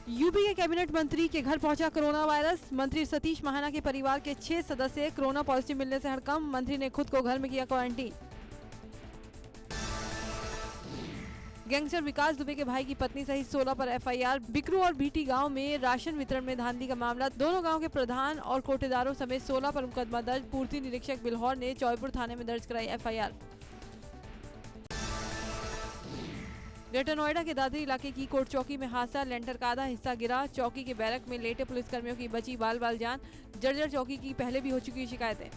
UP के cabinet मंत्री के घर पहुंचा कोरोना वायरस। मंत्री सतीश महाना के परिवार के 6 सदस्य कोरोना पॉजिटिव मिलने से हड़कंप। मंत्री ने खुद को घर में किया क्वारंटीन। गैंगस्टर विकास दुबे के भाई की पत्नी सहित 16 पर एफआईआर। बिकरू और भीटी गांव में राशन वितरण में धांधली का मामला। दोनों गांव के प्रधान और कोटेदारों समेत 16 पर मुकदमा दर्ज। पूर्ति निरीक्षक बिल्हौर ने चौबेपुर थाने में दर्ज कराई एफआईआर। ग्रेटर नोएडा के दादरी इलाके की कोट चौकी में हादसा। लेंटर का आधा हिस्सा गिरा। चौकी के बैरक में लेटे पुलिसकर्मियों की बची बाल जान। जर्जर चौकी की पहले भी हो चुकी शिकायतें।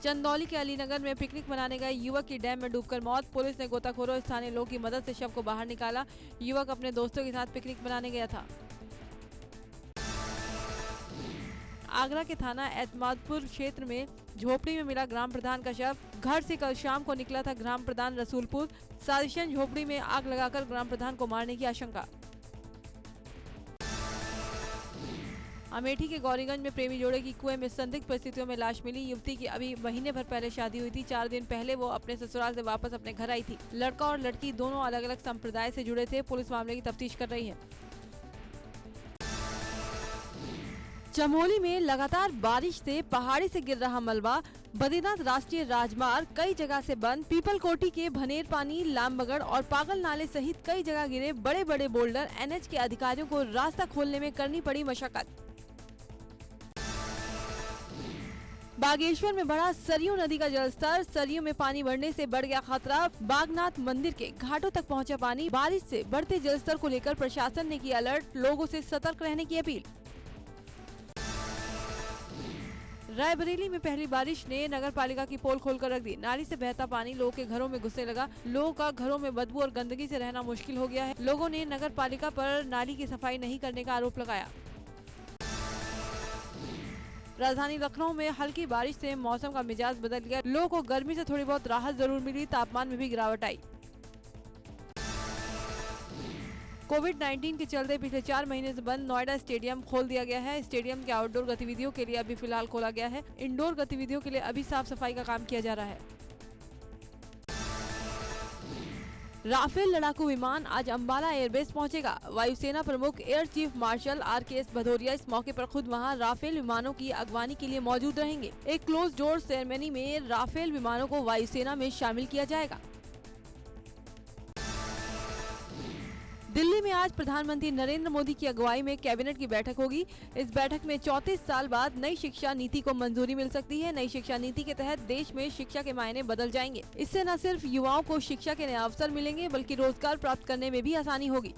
चंदौली के अलीनगर में पिकनिक मनाने गए युवक की डैम में डूबकर मौत। पुलिस ने गोताखोरों स्थानीय लोगों की मदद से शव को बाहर निकाला। युवक अपने दोस्तों के साथ पिकनिक मनाने गया था। आगरा के थाना एतमादपुर क्षेत्र में झोपड़ी में मिला ग्राम प्रधान का शव। घर से कल शाम को निकला था ग्राम प्रधान रसूलपुर। साजिशन झोपड़ी में आग लगाकर ग्राम प्रधान को मारने की आशंका। अमेठी के गौरीगंज में प्रेमी जोड़े की कुएं में संदिग्ध परिस्थितियों में लाश मिली। युवती की अभी महीने भर पहले शादी हुई थी। 4 दिन पहले वो अपने ससुराल से वापस अपने घर आई थी। लड़का और लड़की दोनों अलग अलग संप्रदाय से जुड़े थे। पुलिस मामले की तफ्तीश कर रही है। चमोली में लगातार बारिश से पहाड़ी से गिर रहा मलबा। बद्रीनाथ राष्ट्रीय राजमार्ग कई जगह से बंद। पीपलकोटी के भनेर पानी, लामबगड़ और पागल नाले सहित कई जगह गिरे बड़े बड़े बोल्डर। एनएच के अधिकारियों को रास्ता खोलने में करनी पड़ी मशक्कत। बागेश्वर में बढ़ा सरयू नदी का जलस्तर। सरयू में पानी बढ़ने से बढ़ गया खतरा। बागनाथ मंदिर के घाटों तक पहुंचा पानी। बारिश से बढ़ते जलस्तर को लेकर प्रशासन ने किया अलर्ट। लोगों से सतर्क रहने की अपील। रायबरेली में पहली बारिश ने नगर पालिका की पोल खोलकर रख दी। नाली से बहता पानी लोगों के घरों में घुसने लगा। लोगों का घरों में बदबू और गंदगी से रहना मुश्किल हो गया है। लोगों ने नगर पालिका पर नाली की सफाई नहीं करने का आरोप लगाया। राजधानी लखनऊ में हल्की बारिश से मौसम का मिजाज बदल गया। लोगों को गर्मी से थोड़ी बहुत राहत जरूर मिली। तापमान में भी गिरावट आई। कोविड-19 के चलते पिछले 4 महीने से बंद नोएडा स्टेडियम खोल दिया गया है। स्टेडियम के आउटडोर गतिविधियों के लिए अभी फिलहाल खोला गया है। इंडोर गतिविधियों के लिए अभी साफ सफाई का काम किया जा रहा है। राफेल लड़ाकू विमान आज अंबाला एयरबेस पहुंचेगा। वायुसेना प्रमुख air chief marshal RKS Bhadauria इस मौके पर खुद वहां राफेल विमानों की अगवानी के लिए मौजूद रहेंगे। एक क्लोज डोर सेरेमनी में राफेल विमानों को वायुसेना में शामिल किया जाएगा। दिल्ली में आज प्रधानमंत्री नरेंद्र मोदी की अगुवाई में कैबिनेट की बैठक होगी। इस बैठक में 34 साल बाद नई शिक्षा नीति को मंजूरी मिल सकती है। नई शिक्षा नीति के तहत देश में शिक्षा के मायने बदल जाएंगे। इससे न सिर्फ युवाओं को शिक्षा के नए अवसर मिलेंगे बल्कि रोजगार प्राप्त करने में भी आसानी होगी।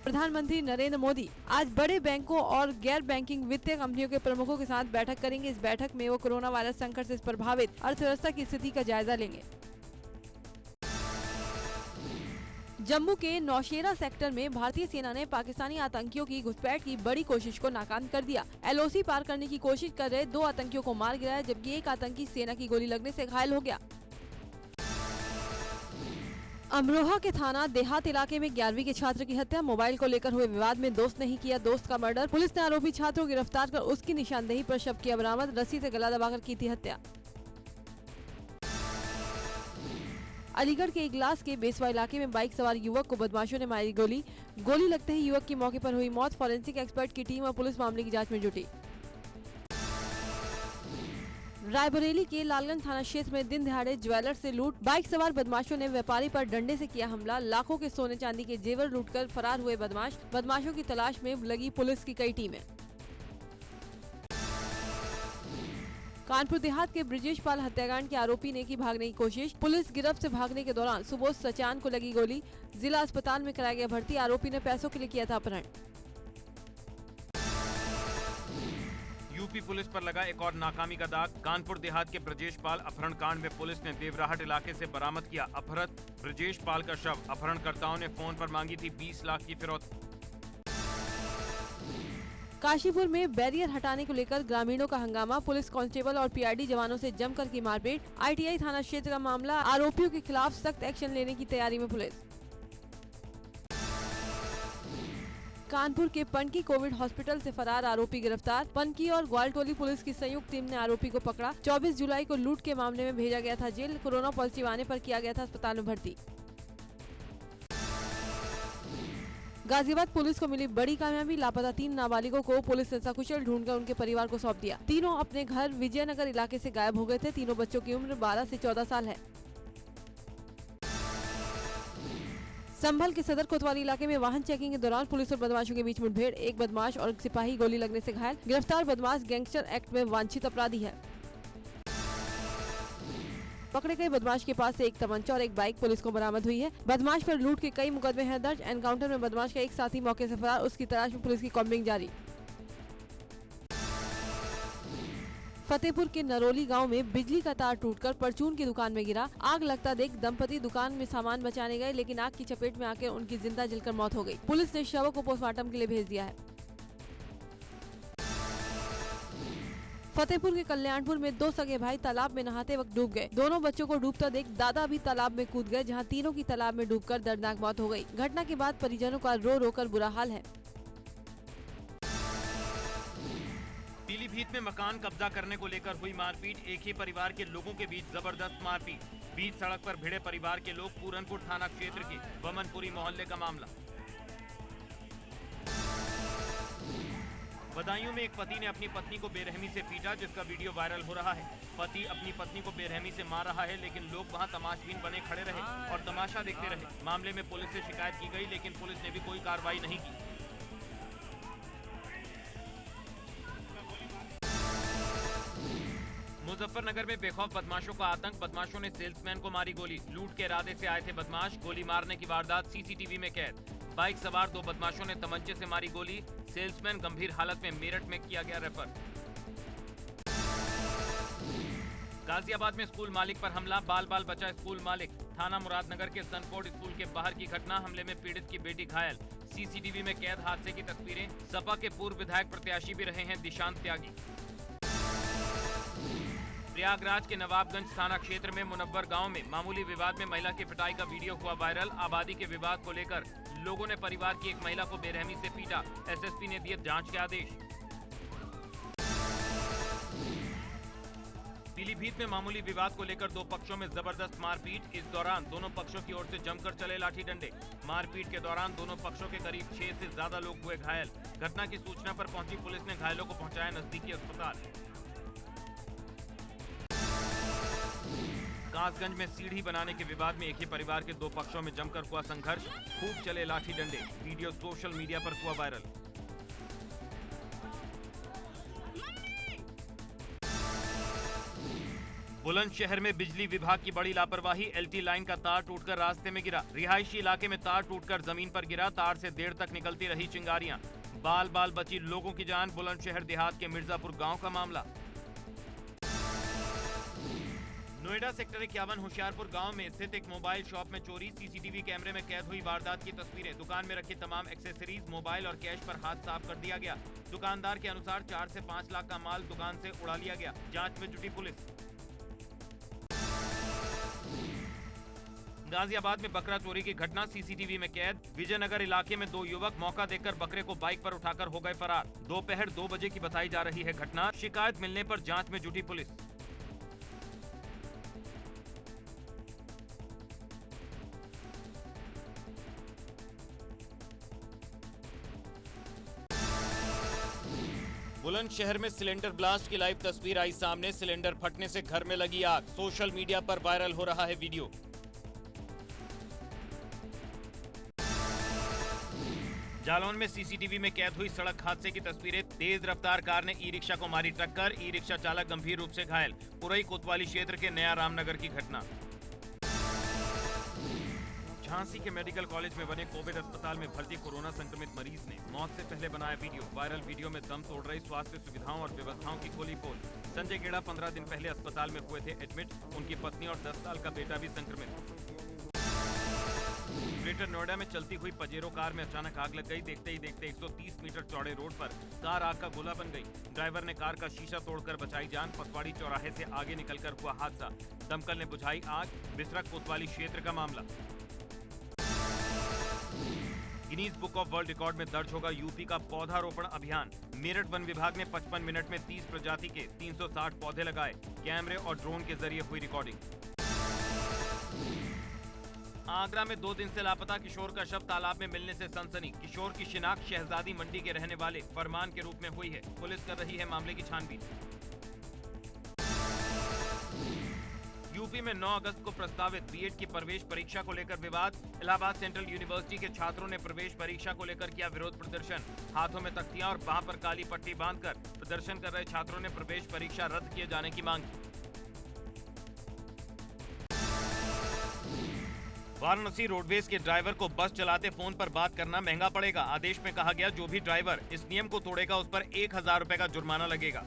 प्रधानमंत्री नरेंद्र मोदी आज बड़े बैंकों और गैर बैंकिंग वित्तीय कंपनियों के प्रमुखों के साथ बैठक करेंगे। इस बैठक में वो कोरोना वायरस संकट से प्रभावित अर्थव्यवस्था की स्थिति का जायजा लेंगे। जम्मू के नौशेरा सेक्टर में भारतीय सेना ने पाकिस्तानी आतंकियों की घुसपैठ की बड़ी कोशिश को नाकाम कर दिया। LOC पार करने की कोशिश कर रहे 2 आतंकियों को मार गिराया, जबकि एक आतंकी सेना की गोली लगने से घायल हो गया। अमरोहा के थाना देहात इलाके में 11वीं के छात्र की हत्या। मोबाइल को लेकर हुए विवाद में दोस्त ने ही किया दोस्त का मर्डर। पुलिस ने आरोपी छात्र को गिरफ्तार कर उसकी निशानदेही पर शव किया बरामद। रस्सी से गला दबाकर की थी हत्या। अलीगढ़ के इगलास के बेसवा इलाके में बाइक सवार युवक को बदमाशों ने मारी गोली। गोली लगते ही युवक की मौके पर हुई मौत। फॉरेंसिक एक्सपर्ट की टीम और पुलिस मामले की जांच में जुटी। रायबरेली के लालगंज थाना क्षेत्र में दिन दहाड़े ज्वेलर से लूट। बाइक सवार बदमाशों ने व्यापारी पर डंडे से किया हमला। लाखों के सोने चांदी के जेवर लूटकर फरार हुए बदमाश। बदमाशों की तलाश में लगी पुलिस की कई टीमें। कानपुर देहात के ब्रिजेश पाल हत्याकांड के आरोपी ने की भागने की कोशिश। पुलिस गिरफ्त से भागने के दौरान सुबोध सचान को लगी गोली। जिला अस्पताल में कराया गया भर्ती। आरोपी ने पैसों के लिए किया था अपहरण। यूपी पुलिस पर लगा एक और नाकामी का दाग। कानपुर देहात के ब्रजेश पाल अपहरण कांड में पुलिस ने देवराहट इलाके से बरामद किया अपहृत ब्रजेश पाल का शव। अपहरणकर्ताओं ने फोन पर मांगी थी 20 लाख की फिरौती। काशीपुर में बैरियर हटाने को लेकर ग्रामीणों का हंगामा। पुलिस कांस्टेबल और PRD जवानों से जमकर की मारपीट। ITI थाना क्षेत्र का मामला। आरोपियों के खिलाफ सख्त एक्शन लेने की तैयारी में पुलिस। कानपुर के पनकी कोविड हॉस्पिटल से फरार आरोपी गिरफ्तार। पनकी और ग्वालटोली पुलिस की संयुक्त टीम ने आरोपी को पकड़ा। 24 जुलाई को लूट के मामले में भेजा गया था जेल। कोरोना पॉजिटिव आने पर किया गया था अस्पताल में भर्ती। गाजियाबाद पुलिस को मिली बड़ी कामयाबी, लापता 3 नाबालिगों को पुलिस ने सकुशल ढूंढकर उनके परिवार को सौंप दिया। तीनों अपने घर विजयनगर इलाके से गायब हो गए थे। तीनों बच्चों की उम्र 12 से 14 साल है। संभल के सदर कोतवाली इलाके में वाहन चेकिंग के दौरान पुलिस और बदमाशों के बीच मुठभेड़, एक बदमाश और सिपाही गोली लगने से घायल। गिरफ्तार बदमाश गैंगस्टर एक्ट में वांछित अपराधी है। पकड़े गए बदमाश के पास से एक तमंचा और एक बाइक पुलिस को बरामद हुई है। बदमाश पर लूट के कई मुकदमे हैं दर्ज। एनकाउंटर में बदमाश का एक साथी मौके से फरार, उसकी तलाश में पुलिस की कॉम्बिंग जारी। फतेहपुर के नरोली गांव में बिजली का तार टूटकर परचून की दुकान में गिरा। आग लगता देख दंपति दुकान में सामान बचाने गए, लेकिन आग की चपेट में आकर उनकी जिंदा जलकर मौत हो गई। पुलिस ने शवों को पोस्टमार्टम के लिए भेज दिया है। फतेहपुर के कल्याणपुर में 2 सगे भाई तालाब में नहाते वक्त डूब गए। दोनों बच्चों को डूबता देख दादा भी तालाब में कूद गए, जहां तीनों की तालाब में डूबकर दर्दनाक मौत हो गई। घटना के बाद परिजनों का रो रो कर बुरा हाल है। पीलीभीत में मकान कब्जा करने को लेकर हुई मारपीट, एक ही परिवार के लोगों के बीच जबरदस्त मारपीट। बीच सड़क पर भिड़े परिवार के लोग, पूरनपुर थाना क्षेत्र के बमनपुरी मोहल्ले का मामला। बदायूं में एक पति ने अपनी पत्नी को बेरहमी से पीटा, जिसका वीडियो वायरल हो रहा है। पति अपनी पत्नी को बेरहमी से मार रहा है, लेकिन लोग वहां तमाशबीन बने खड़े रहे और तमाशा देखते रहे। मामले में पुलिस से शिकायत की गई, लेकिन पुलिस ने भी कोई कार्रवाई नहीं की। मुजफ्फरनगर में बेखौफ बदमाशों का आतंक, बदमाशों ने सेल्समैन को मारी गोली। लूट के इरादे से आए थे बदमाश, गोली मारने की वारदात सीसीटीवी में कैद। बाइक सवार 2 बदमाशों ने तमंचे से मारी गोली, सेल्समैन गंभीर हालत में मेरठ में किया गया रेफर। गाजियाबाद में स्कूल मालिक पर हमला, बाल बाल बचा स्कूल मालिक। थाना मुरादनगर के सनकोट स्कूल के बाहर की घटना, हमले में पीड़ित की बेटी घायल। सीसीटीवी में कैद हादसे की तस्वीरें। सपा के पूर्व विधायक प्रत्याशी भी रहे हैं दिशांत त्यागी। प्रयागराज के नवाबगंज थाना क्षेत्र में मुनव्वर गांव में मामूली विवाद में महिला की पिटाई का वीडियो हुआ वायरल। आबादी के विवाद को लेकर लोगों ने परिवार की एक महिला को बेरहमी से पीटा। एसएसपी ने दिए जांच के आदेश। पीलीभीत में मामूली विवाद को लेकर 2 पक्षों में जबरदस्त मारपीट। इस दौरान दोनों पक्षों की ओर से जमकर चले लाठी डंडे। मारपीट के दौरान दोनों पक्षों के करीब 6 से ज्यादा लोग हुए घायल। घटना की सूचना पर पहुंची पुलिस ने घायलों को पहुंचाया नजदीकी अस्पताल। कासगंज में सीढ़ी बनाने के विवाद में एक ही परिवार के 2 पक्षों में जमकर हुआ संघर्ष। खूब चले लाठी डंडे, वीडियो सोशल मीडिया पर हुआ वायरल। बुलंदशहर में बिजली विभाग की बड़ी लापरवाही, एलटी लाइन का तार टूटकर रास्ते में गिरा। रिहायशी इलाके में तार टूटकर जमीन पर गिरा, तार से देर तक निकलती रही चिंगारियां। बाल बाल बची लोगों की जान। बुलंदशहर देहात के मिर्जापुर गांव का मामला। नोएडा सेक्टर 51 होशियारपुर गांव में स्थित एक मोबाइल शॉप में चोरी, सीसीटीवी कैमरे में कैद हुई वारदात की तस्वीरें। दुकान में रखी तमाम एक्सेसरीज, मोबाइल और कैश पर हाथ साफ कर दिया गया। दुकानदार के अनुसार 4 से 5 लाख का माल दुकान से उड़ा लिया गया। जांच में जुटी पुलिस। गाजियाबाद में बकरा चोरी की घटना, सीसीटीवी में कैद। विजयनगर इलाके में 2 युवक मौका देखकर बकरे को बाइक पर उठाकर हो गए फरार। दोपहर 2 बजे की बताई जा रही है घटना। शिकायत मिलने पर जांच में जुटी पुलिस। बुलंदशहर में सिलेंडर ब्लास्ट की लाइव तस्वीर आई सामने। सिलेंडर फटने से घर में लगी आग, सोशल मीडिया पर वायरल हो रहा है वीडियो। जालौन में सीसीटीवी में कैद हुई सड़क हादसे की तस्वीरें। तेज रफ्तार कार ने ई रिक्शा को मारी टक्कर, ई रिक्शा चालक गंभीर रूप से घायल। पुरई कोतवाली क्षेत्र के नया रामनगर की घटना। झांसी के मेडिकल कॉलेज में बने कोविड अस्पताल में भर्ती कोरोना संक्रमित मरीज ने मौत से पहले बनाया वीडियो। वायरल वीडियो में दम तोड़ रही स्वास्थ्य सुविधाओं और व्यवस्थाओं की खोली पोल। संजय गेड़ा 15 दिन पहले अस्पताल में हुए थे एडमिट। उनकी पत्नी और 10 साल का बेटा भी संक्रमित। ग्रेटर नोएडा में चलती हुई पजेरो कार में अचानक आग लग गई। देखते ही देखते 130 मीटर चौड़े रोड पर कार आग का गोला बन गई। ड्राइवर ने कार का शीशा तोड़कर बचाई जान। पटवाड़ी चौराहे से आगे निकलकर हुआ हादसा। दमकल ने बुझाई आग। बिसरक कोतवाली क्षेत्र का मामला। Guinness book of world record में दर्ज होगा यूपी का पौधारोपण अभियान। मेरठ वन विभाग ने 55 मिनट में 30 प्रजाति के 360 पौधे लगाए। कैमरे और ड्रोन के जरिए हुई रिकॉर्डिंग। आगरा में 2 दिन से लापता किशोर का शव तालाब में मिलने से सनसनी। किशोर की शिनाख्त शहजादी मंडी के रहने वाले फरमान के रूप में हुई है। पुलिस कर रही है मामले की छानबीन। यूपी में 9 अगस्त को प्रस्तावित बीएड की प्रवेश परीक्षा को लेकर विवाद। इलाहाबाद सेंट्रल यूनिवर्सिटी के छात्रों ने प्रवेश परीक्षा को लेकर किया विरोध प्रदर्शन। हाथों में तख्तियां और बाह पर काली पट्टी बांधकर प्रदर्शन कर रहे छात्रों ने प्रवेश परीक्षा रद्द किए जाने की मांग की। वाराणसी रोडवेज के ड्राइवर को बस चलाते फोन पर बात करना महंगा पड़ेगा। आदेश में कहा गया, जो भी ड्राइवर इस नियम को तोड़ेगा उस पर 1000 रुपए का जुर्माना लगेगा।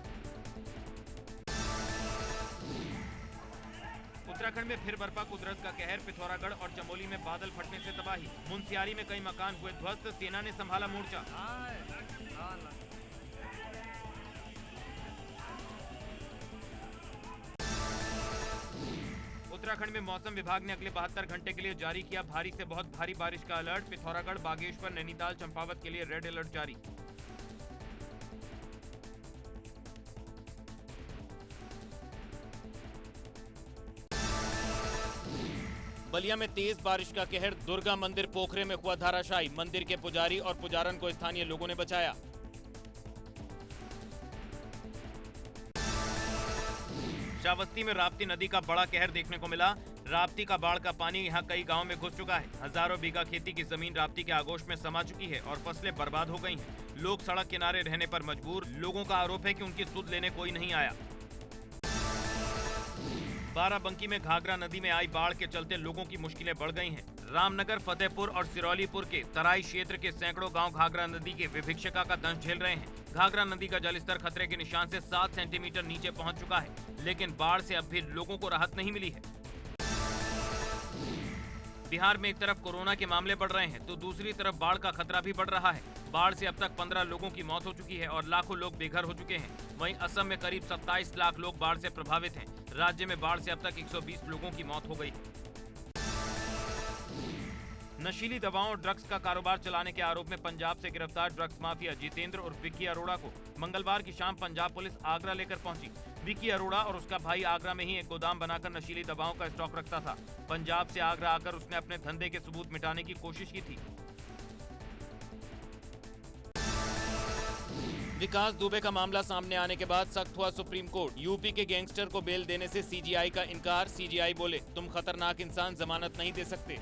उत्तराखंड में फिर बरपा कुदरत का कहर। पिथौरागढ़ और चमोली में बादल फटने से तबाही। मुनस्यारी में कई मकान हुए ध्वस्त। सेना ने संभाला मोर्चा। उत्तराखंड में मौसम विभाग ने अगले 72 घंटे के लिए जारी किया भारी से बहुत भारी बारिश का अलर्ट। पिथौरागढ़, बागेश्वर, नैनीताल, चंपावत के लिए रेड अलर्ट जारी। बलिया में तेज बारिश का कहर। दुर्गा मंदिर पोखरे में हुआ धाराशायी। मंदिर के पुजारी और पुजारन को स्थानीय लोगों ने बचाया। श्रावस्ती में राप्ती नदी का बड़ा कहर देखने को मिला। राप्ती का बाढ़ का पानी यहां कई गांव में घुस चुका है। हजारों बीघा खेती की जमीन राप्ती के आगोश में समा चुकी है और फसलें बर्बाद हो गई हैं। लोग सड़क किनारे रहने पर मजबूर। लोगों का आरोप है कि उनकी सुध लेने कोई नहीं आया। बाराबंकी में घाघरा नदी में आई बाढ़ के चलते लोगों की मुश्किलें बढ़ गई हैं। रामनगर, फतेहपुर और सिरौलीपुर के तराई क्षेत्र के सैकड़ों गांव घाघरा नदी के विभिक्षिका का दंश झेल रहे हैं। घाघरा नदी का जलस्तर खतरे के निशान से 7 सेंटीमीटर नीचे पहुंच चुका है, लेकिन बाढ़ से अब भी लोगों को राहत नहीं मिली है। बिहार में एक तरफ कोरोना के मामले बढ़ रहे हैं तो दूसरी तरफ बाढ़ का खतरा भी बढ़ रहा है। बाढ़ से अब तक 15 लोगों की मौत हो चुकी है और लाखों लोग बेघर हो चुके हैं। वहीं असम में करीब 27 लाख लोग बाढ़ से प्रभावित हैं। राज्य में बाढ़ से अब तक 120 लोगों की मौत हो गई। नशीली दवाओं और ड्रग्स का कारोबार चलाने के आरोप में पंजाब से गिरफ्तार ड्रग्स माफिया जितेंद्र और विक्की अरोड़ा को मंगलवार की शाम पंजाब पुलिस आगरा लेकर पहुंची। विक्की अरोड़ा और उसका भाई आगरा में ही एक गोदाम बनाकर नशीली दवाओं का स्टॉक रखता था। पंजाब से आगरा आकर उसने अपने धंधे के सबूत मिटाने की कोशिश की थी। विकास दुबे का मामला सामने आने के बाद सख्त हुआ सुप्रीम कोर्ट। यूपी के गैंगस्टर को बेल देने से सीजीआई का इनकार। सीजीआई बोले, तुम खतरनाक इंसान, जमानत नहीं दे सकते।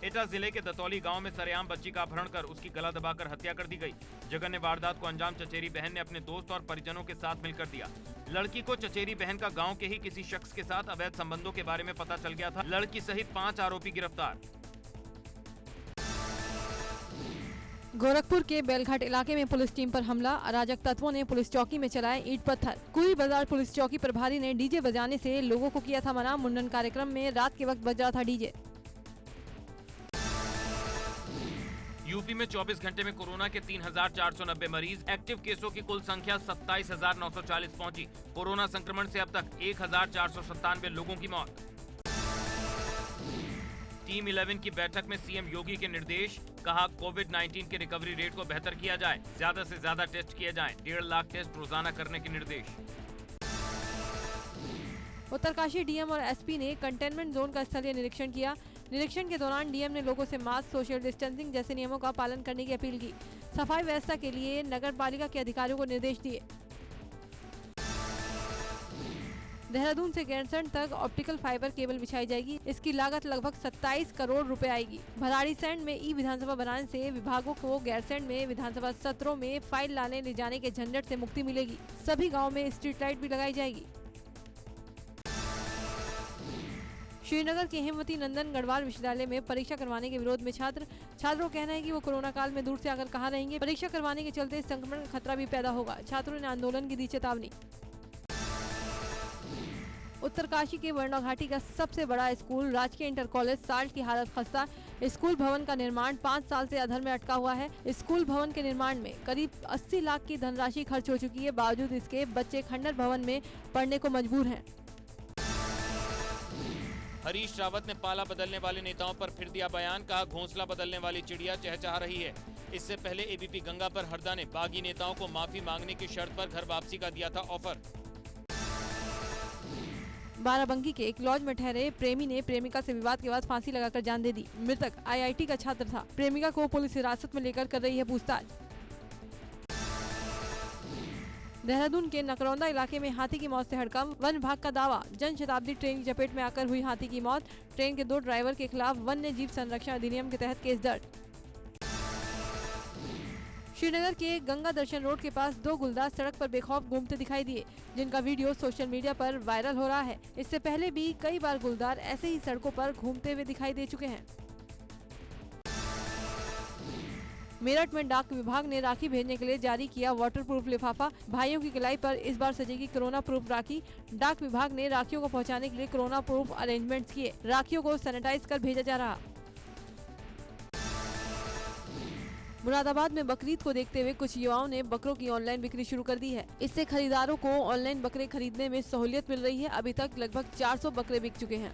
एटा जिले के दतौली गांव में सरेआम बच्ची का अपहरण कर उसकी गला दबाकर हत्या कर दी गई। जगन्य वारदात को अंजाम चचेरी बहन ने अपने दोस्त और परिजनों के साथ मिलकर दिया। लड़की को चचेरी बहन का गांव के ही किसी शख्स के साथ अवैध संबंधों के बारे में पता चल गया था। लड़की सहित 5 आरोपी गिरफ्तार। गोरखपुर के बेलघाट इलाके में पुलिस टीम पर हमला। अराजक तत्वों ने पुलिस चौकी में चलाए ईंट पत्थर। कुई बाजार पुलिस चौकी प्रभारी ने डीजे बजाने से लोगों को किया था मना। मुंडन कार्यक्रम में रात के वक्त बज रहा था डीजे। यूपी में 24 घंटे में कोरोना के 3,490 मरीज। एक्टिव केसों की कुल संख्या 27,940 पहुंची। कोरोना संक्रमण से अब तक 1,497 लोगों की मौत। टीम 11 की बैठक में सीएम योगी के निर्देश। कहा, कोविड-19 के रिकवरी रेट को बेहतर किया जाए, ज्यादा से ज्यादा टेस्ट किए जाएं। 1.5 लाख टेस्ट रोजाना करने के निर्देश। उत्तरकाशी डीएम और एसपी ने कंटेनमेंट जोन का स्थलीय निरीक्षण किया। निरीक्षण के दौरान डीएम ने लोगों से मास्क, सोशल डिस्टेंसिंग जैसे नियमों का पालन करने की अपील की। सफाई व्यवस्था के लिए नगर पालिका के अधिकारियों को निर्देश दिए। देहरादून से गैरसैंण तक ऑप्टिकल फाइबर केबल बिछाई जाएगी। इसकी लागत लगभग 27 करोड़ रुपए आएगी। भराड़ीसैंण में ई विधानसभा बनाने से विभागों को गैरसैंण में विधानसभा सत्रों में फाइल लाने ले जाने के झंझट से मुक्ति मिलेगी। सभी गाँव में स्ट्रीट लाइट भी लगाई जाएगी। श्रीनगर के हेमवती नंदन गढ़वाल विश्वविद्यालय में परीक्षा करवाने के विरोध में छात्रों का कहना है कि वो कोरोना काल में दूर से आकर कहाँ रहेंगे। परीक्षा करवाने के चलते संक्रमण का खतरा भी पैदा होगा। छात्रों ने आंदोलन की दी चेतावनी। उत्तरकाशी के वर्णा घाटी का सबसे बड़ा स्कूल राजकीय इंटर कॉलेज साल्ट की हालत खस्ता। स्कूल भवन का निर्माण 5 साल से अधर में अटका हुआ है। स्कूल भवन के निर्माण में करीब 80 लाख की धनराशि खर्च हो चुकी है। बावजूद इसके बच्चे खंडर भवन में पढ़ने को मजबूर हैं। हरीश रावत ने पाला बदलने वाले नेताओं पर फिर दिया बयान। कहा, घोंसला बदलने वाली चिड़िया चहचहा रही है। इससे पहले एबीपी गंगा पर हरदा ने बागी नेताओं को माफी मांगने की शर्त पर घर वापसी का दिया था ऑफर। बाराबंकी के एक लॉज में ठहरे प्रेमी ने प्रेमिका से विवाद के बाद फांसी लगाकर जान दे दी। मृतक IIT का छात्र था। प्रेमिका को पुलिस हिरासत में लेकर कर रही है पूछताछ। देहरादून के नकरौंदा इलाके में हाथी की मौत से हड़कंप। वन विभाग का दावा, जन शताब्दी ट्रेन की चपेट में आकर हुई हाथी की मौत। ट्रेन के 2 ड्राइवर के खिलाफ वन्य जीव संरक्षण अधिनियम के तहत केस दर्ज। श्रीनगर के गंगा दर्शन रोड के पास 2 गुलदार सड़क पर बेखौफ घूमते दिखाई दिए, जिनका वीडियो सोशल मीडिया पर वायरल हो रहा है। इससे पहले भी कई बार गुलदार ऐसे ही सड़कों पर घूमते हुए दिखाई दे चुके हैं। मेरठ में डाक विभाग ने राखी भेजने के लिए जारी किया वाटरप्रूफ लिफाफा। भाइयों की कलाई पर इस बार सजेगी कोरोना प्रूफ राखी। डाक विभाग ने राखियों को पहुंचाने के लिए कोरोना प्रूफ अरेंजमेंट्स किए। राखियों को सैनिटाइज कर भेजा जा रहा। मुरादाबाद में बकरीद को देखते हुए कुछ युवाओं ने बकरों की ऑनलाइन बिक्री शुरू कर दी है। इससे खरीदारों को ऑनलाइन बकरे खरीदने में सहूलियत मिल रही है। अभी तक लगभग 400 बकरे बिक चुके हैं।